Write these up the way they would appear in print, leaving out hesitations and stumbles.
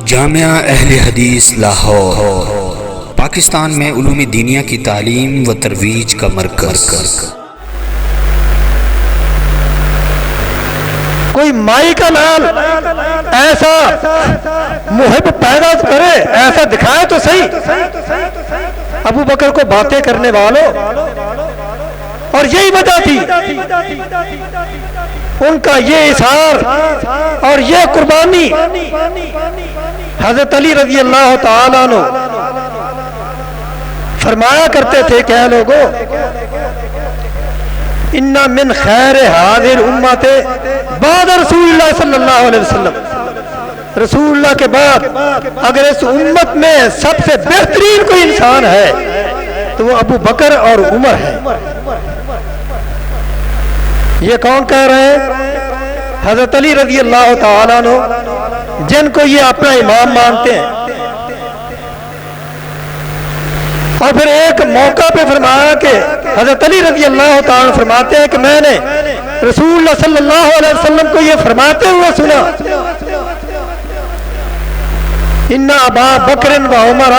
جامعہ اہل حدیث لاہور پاکستان میں علوم دینیہ کی تعلیم و ترویج کا مرکز۔ کوئی مائی کا نام ایسا محب پیدا کرے، ایسا دکھائے تو صحیح ابو بکر کو باتیں کرنے والوں، اور یہی وجہ تھی ان کا یہ اظہار اور یہ قربانی۔ حضرت علی رضی اللہ تعالیٰ عنہ فرمایا کرتے تھے کہ اے لوگو، ان من خیر هذه الامت بعد رسول اللہ صلی اللہ علیہ وسلم، رسول اللہ کے بعد اگر اس امت میں سب سے بہترین کوئی انسان ہے تو وہ ابو بکر اور عمر ہے۔ یہ کون کہہ رہے ہیں؟ حضرت علی رضی اللہ تعالیٰ عنہ، جن کو یہ اپنا امام مانتے ہیں۔ اور پھر ایک موقع پہ فرمایا کہ حضرت علی رضی اللہ تعالیٰ عنہ فرماتے ہیں کہ میں نے رسول اللہ صلی اللہ علیہ وسلم کو یہ فرماتے ہوئے سنا، ان ابا بکر و عمر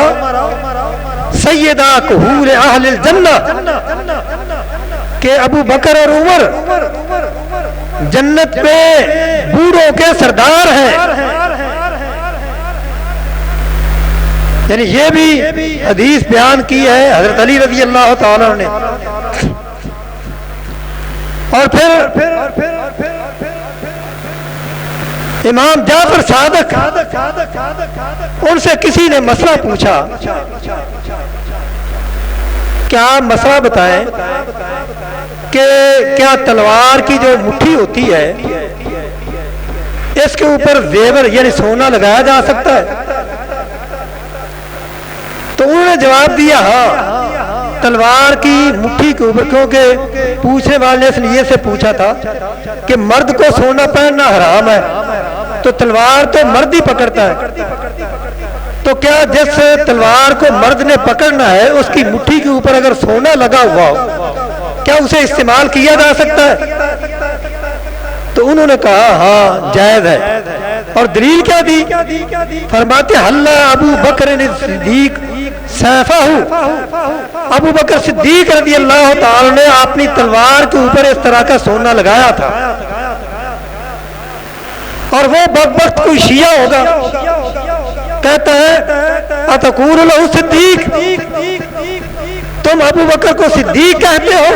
سیدہ کہور اہل الجنہ، کہ ابو بکر اور عمر جنت میں بوڑھوں کے سردار ہیں۔ یعنی یہ بھی حدیث بیان کی ہے حضرت علی رضی اللہ تعالیٰ نے۔ اور پھر امام جعفر صادق، ان سے کسی نے مسئلہ پوچھا کہ آپ مسئلہ بتائیں کہ کیا تلوار کی جو مٹھی ہوتی ہے اس کے اوپر زیور یعنی سونا لگایا جا سکتا ہے؟ تو انہوں نے جواب دیا ہاں، تلوار کی مٹھی کے اوپر، کیونکہ پوچھنے والے نے یہ سے پوچھا تھا کہ مرد کو سونا پہننا حرام ہے تو تلوار تو مرد ہی پکڑتا ہے، تو کیا جس تلوار کو مرد نے پکڑنا ہے اس کی مٹھی کے اوپر اگر سونا لگا ہوا ہو کیا اسے استعمال کیا جا سکتا ہے؟ تو انہوں نے کہا ہاں جائز ہے۔ اور دلیل کیا دی؟ فرماتے حلا ابو بکر صدیق سیفہ، ابو بکر صدیق رضی اللہ تعالی نے اپنی تلوار کے اوپر اس طرح کا سونا لگایا تھا، اور وہ بدبخت کوئی شیعہ ہوگا کہتا ہے اتقول لہ صدیق، تم ابو بکر کو صدیق کہتے ہو؟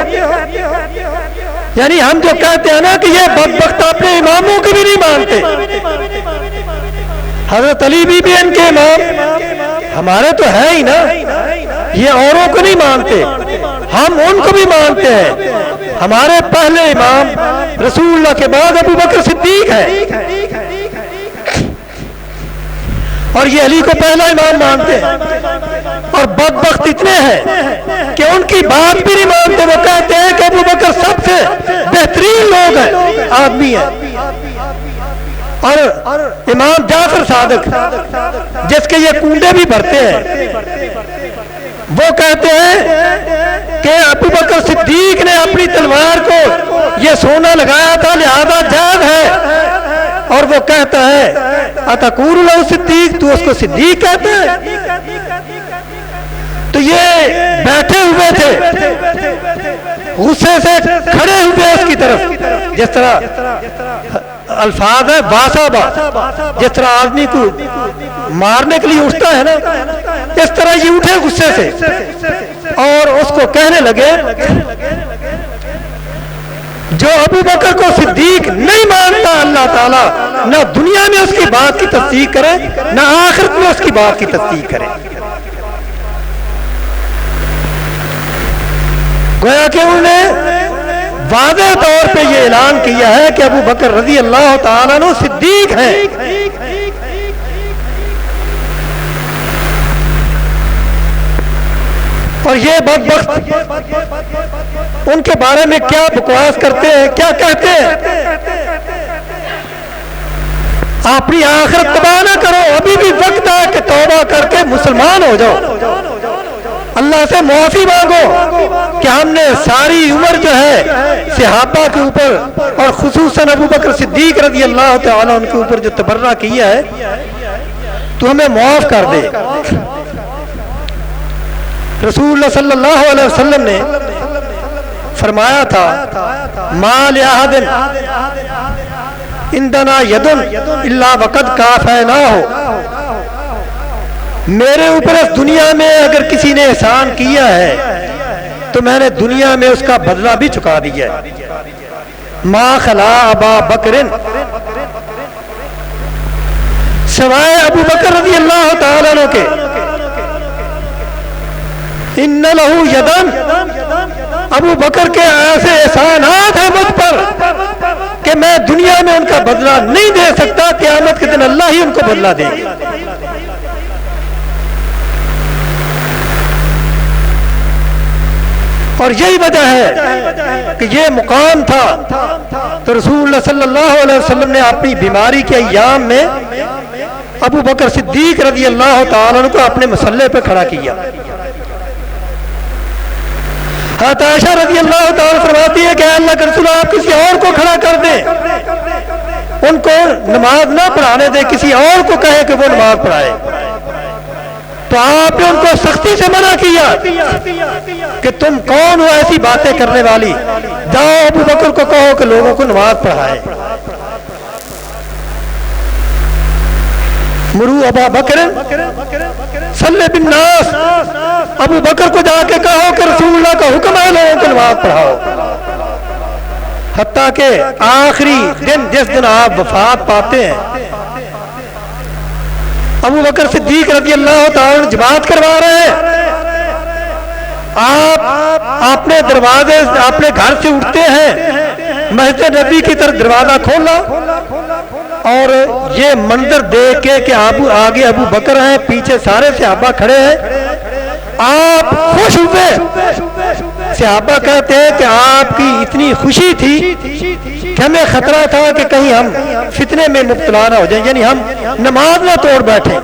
یعنی ہم جو کہتے ہیں نا کہ یہ بدبخت اپنے اماموں کی بھی نہیں مانتے، حضرت علی بھی ان کے امام، ہمارے تو ہے ہی نا، یہ اوروں کو نہیں مانتے، ہم ان کو بھی مانتے ہیں۔ ہمارے پہلے امام رسول اللہ کے بعد ابو بکر صدیق ہے، اور یہ علی کو پہلا امام مانتے ہیں۔ اور بدبخت اتنے ہیں کہ ان کی بات بھی نہیں مانتے، وہ کہتے ہیں کہ ابو بکر سب سے بہترین لوگ ہیں، آدمی ہیں۔ اور امام جعفر صادق جس کے یہ کنڈے بھی بھرتے ہیں، وہ کہتے ہیں کہ ابو بکر صدیق نے اپنی تلوار کو یہ سونا لگایا تھا لہذا جائز ہے، اور وہ کہتا ہے اتقول لہ صدیق، تو اس کو صدیق کہتا ہے؟ تو یہ بیٹھے ہوئے تھے غصے سے کھڑے ہوئے اس کی طرف، جس طرح الفاظ ہے واسابا، جس طرح آدمی کو مارنے کے لیے اٹھتا ہے نا، اس طرح یہ اٹھے غصے سے اور اس کو کہنے لگے جو ابو بکر کو صدیق نہیں مانتا اللہ تعالیٰ نہ دنیا میں اس کی بات کی تصدیق کرے نہ آخرت میں اس کی بات کی تصدیق کرے۔ گویا کہ انہوں نے واضح طور پہ یہ اعلان کیا ہے کہ ابو بکر رضی اللہ تعالیٰ عنہ صدیق ہیں۔ اور یہ بدبخت ان کے بارے میں کیا بکواس کرتے ہیں، کیا کہتے ہیں؟ اپنی آخرت تباہ نہ کرو، ابھی بھی وقت ہے کہ توبہ کر کے مسلمان ہو جاؤ، اللہ سے معافی مانگو کہ ہم نے ساری عمر جو ہے صحابہ کے اوپر اور خصوصاً ابو بکر صدیق رضی اللہ تعالیٰ عنہ کے اوپر جو تبرہ کیا ہے تو ہمیں معاف کر دے۔ رسول اللہ صلی اللہ علیہ وسلم نے فرمایا تھا ما لأحد عندنا ید الا وقد کافیناہ، میرے اوپر اس دنیا میں اگر کسی نے احسان کیا ہے تو میں نے دنیا میں اس کا بدلہ بھی چکا دیا ہے۔ ما خلا ابا بکر، سوائے ابو بکر رضی اللہ تعالیٰ عنہ کے، ان لہو یدن، ابو بکر کے ایسے احسانات ہیں مجھ پر کہ میں دنیا میں ان کا بدلہ نہیں دے سکتا، قیامت کے دن اللہ ہی ان کو بدلہ دے گا۔ اور یہی وجہ ہے کہ یہ مقام تھا تو رسول اللہ صلی اللہ علیہ وسلم نے اپنی بیماری کے ایام میں ابو بکر صدیق رضی اللہ تعالیٰ عنہ کو اپنے مسلح پہ کھڑا کیا۔ حضرت عائشہ رضی اللہ تعالیٰ فرماتی ہے کہ اللہ کے رسول آپ کسی اور کو کھڑا کر دیں، ان کو نماز نہ پڑھانے دیں، کسی اور کو کہے کہ وہ نماز پڑھائے۔ تو آپ نے ان کو سختی سے منع کیا کہ تم کون ہو ایسی باتیں کرنے والی، جاؤ ابو بکر کو کہو کہ لوگوں کو نماز پڑھائے۔ مرو ابا بکر صلی بالناس، ابو بکر کو جا کے کہو کہ رسول اللہ کا حکم ہے لوگوں کو نماز پڑھاؤ۔ حتیٰ کہ آخری دن جس دن آپ وفات پاتے ہیں، ابو بکر صدیق رضی اللہ تعالیٰ جماعت کروا رہے ہیں، آپ اپنے دروازے اپنے گھر سے اٹھتے ہیں، مسجد نبی کی طرف دروازہ کھولا اور یہ منظر دیکھ کے کہ آگے ابو بکر ہیں، پیچھے سارے صحابہ کھڑے ہیں، آپ خوش ہوئے۔ صحابہ کہتے ہیں کہ آپ کی اتنی خوشی تھی کہ ہمیں خطرہ تھا کہ کہیں ہم فتنے میں مبتلا نہ ہو جائیں، یعنی ہم نماز نہ توڑ بیٹھیں۔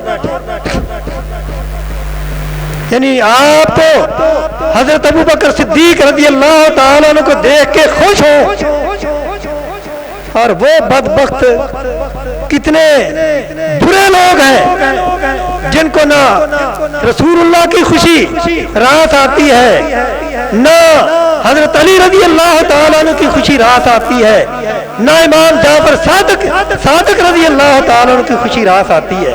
یعنی آپ تو حضرت ابو بکر صدیق رضی اللہ تعالیٰ عنہ کو دیکھ کے خوش ہو، اور وہ بدبخت کتنے برے لوگ ہیں جن کو نہ رسول اللہ کی خوشی رات آتی ہے، نہ حضرت علی رضی اللہ تعالیٰ عنہ کی خوشی رات آتی ہے، نہ امام جعفر صادق رضی اللہ تعالیٰ عنہ کی خوشی رات آتی ہے۔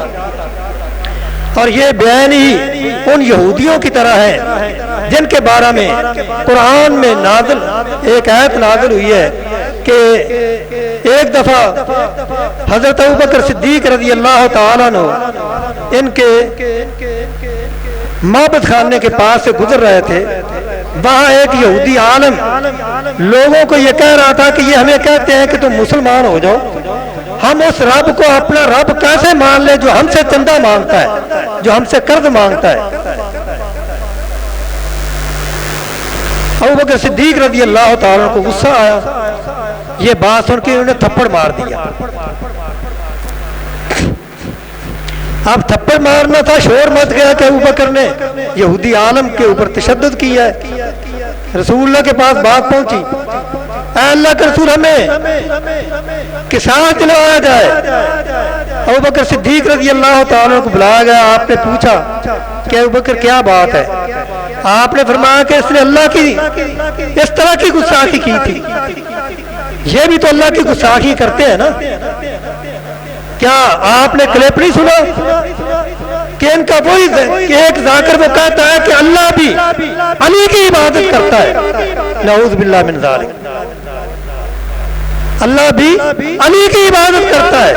اور یہ بیان ہی ان یہودیوں کی طرح ہے جن کے بارے میں قرآن میں نازل ایک آیت نازل ہوئی ہے کہ ایک دفعہ حضرت ابوبکر صدیق رضی اللہ تعالیٰ عنہ ان کے معبد خانے کے پاس سے گزر رہے تھے، وہاں ایک یہودی عالم لوگوں کو یہ کہہ رہا تھا کہ یہ ہمیں کہتے ہیں کہ تم مسلمان ہو جاؤ، ہم اس رب کو اپنا رب کیسے مان لیں جو ہم سے چندہ مانگتا ہے، جو ہم سے قرض مانگتا ہے۔ ابوبکر صدیق رضی اللہ تعالیٰ کو غصہ آیا، یہ بات سن کے انہوں نے تھپڑ مار دیا۔ اب تھپڑ مارنا تھا، شور مچ گیا کہ ابوبکر نے یہودی عالم کے اوپر تشدد کیا ہے۔ رسول اللہ کے پاس بات پہنچی، اے اللہ کے رسول ہمیں قصاص دلوایا جائے۔ ابوبکر صدیق رضی اللہ تعالیٰ کو بلایا گیا، آپ نے پوچھا کہ ابوبکر کیا بات ہے؟ آپ نے فرمایا کہ اس نے اللہ کی اس طرح کی گستاخی کی تھی۔ یہ بھی تو اللہ کی گستاخی کرتے ہیں نا، کیا آپ نے کلپ نہیں سنا کہ ان کا وہی ایک ذاکر وہ کہتا ہے کہ اللہ بھی علی کی عبادت کرتا ہے، نعوذ باللہ من ذالک، اللہ بھی علی کی عبادت کرتا ہے۔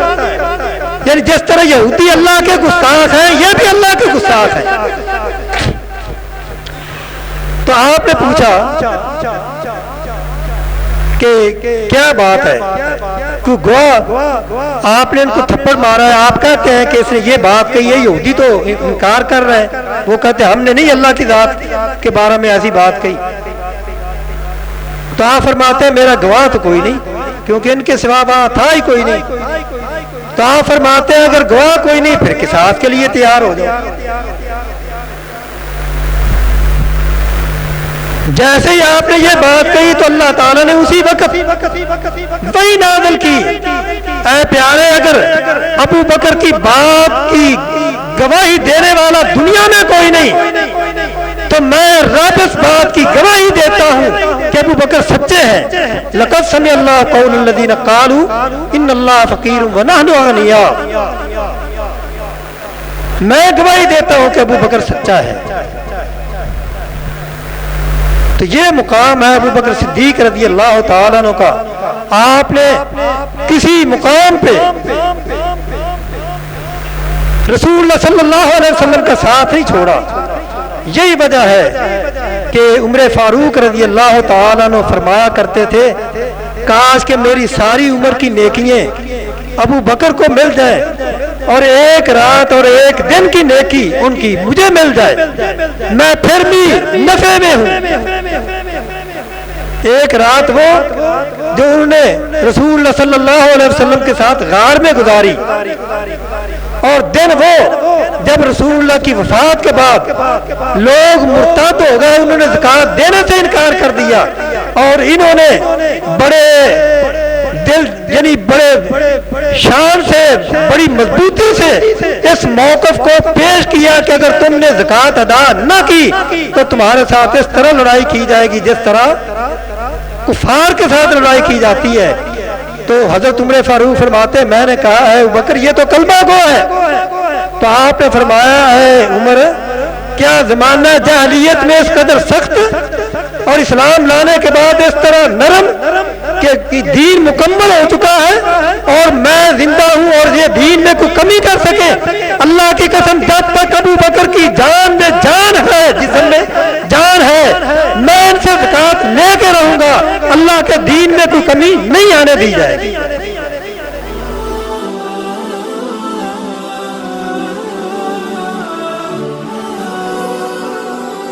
یعنی جس طرح یہودی اللہ کے گستاخ ہیں، یہ بھی اللہ کے گستاخ ہیں۔ تو آپ نے پوچھا کہ کیا بات ہے، کوئی گواہ؟ آپ نے ان کو تھپڑ مارا ہے، آپ کہتے ہیں کہ اس نے یہ بات کہی ہے، یہودی تو انکار کر رہے ہیں، وہ کہتے ہیں ہم نے نہیں اللہ کی ذات کے بارے میں ایسی بات کہی۔ تو آپ فرماتے ہیں میرا گواہ تو کوئی نہیں، کیونکہ ان کے سوا وہاں تھا ہی کوئی نہیں۔ تو آپ فرماتے ہیں اگر گواہ کوئی نہیں پھر قصاص کے لیے تیار ہو جاؤ۔ جیسے ہی آپ نے یہ بات کہی تو اللہ تعالیٰ نے اسی وقت وہی نازل کی، اے پیارے اگر ابو بکر کی بات کی گواہی دینے والا دنیا میں کوئی نہیں، تو میں رب اس بات کی گواہی دیتا ہوں کہ ابو بکر سچے ہیں۔ لقد سمع اللہ قول الذین قالوا ان اللہ فقیر ونحن اغنیاء، میں گواہی دیتا ہوں کہ ابو بکر سچا ہے۔ تو یہ مقام ہے ابو بکر صدیق رضی اللہ تعالیٰ عنہ کا۔ آپ نے کسی مقام پہ رسول اللہ صلی اللہ علیہ وسلم کا ساتھ نہیں چھوڑا۔ یہی وجہ ہے کہ عمر فاروق رضی اللہ تعالیٰ عنہ فرمایا کرتے تھے، کاش کہ میری ساری عمر کی نیکیاں ابو بکر کو مل جائے اور ایک رات اور ایک دن کی نیکی ان کی مجھے مل جائے، میں پھر بھی نفع میں ہوں۔ ایک رات وہ جو انہوں نے رسول اللہ صلی اللہ علیہ وسلم کے ساتھ غار میں گزاری، اور دن وہ جب رسول اللہ کی وفات کے بعد لوگ مرتد ہو گئے، انہوں نے زکوٰۃ دینے سے انکار کر دیا، اور انہوں نے بڑے دل یعنی بڑے شان سے بڑی مضبوطی سے اس موقف کو پیش کیا کہ اگر تم نے زکوٰۃ ادا نہ کی تو تمہارے ساتھ اس طرح لڑائی کی جائے گی جس طرح کفار کے ساتھ لڑائی کی جاتی ہے۔ تو حضرت عمر فاروق فرماتے، میں نے کہا ہے ابو بکر یہ تو کلمہ گو ہے، تو آپ نے فرمایا ہے عمر کیا زمانہ جاہلیت میں اس قدر سخت اور اسلام لانے کے بعد اس طرح نرم کہ دین مکمل ہو چکا ہے اور میں زندہ ہوں اور یہ دین میں کوئی کمی کر سکے؟ اللہ کی قسم جب تک ابو بکر کی جان میں جان ہے، جسم میں جان ہے، میں ان سے زکوٰۃ لے کے رہوں گا، اللہ کے دین میں کوئی کمی نہیں آنے دی جائے گی۔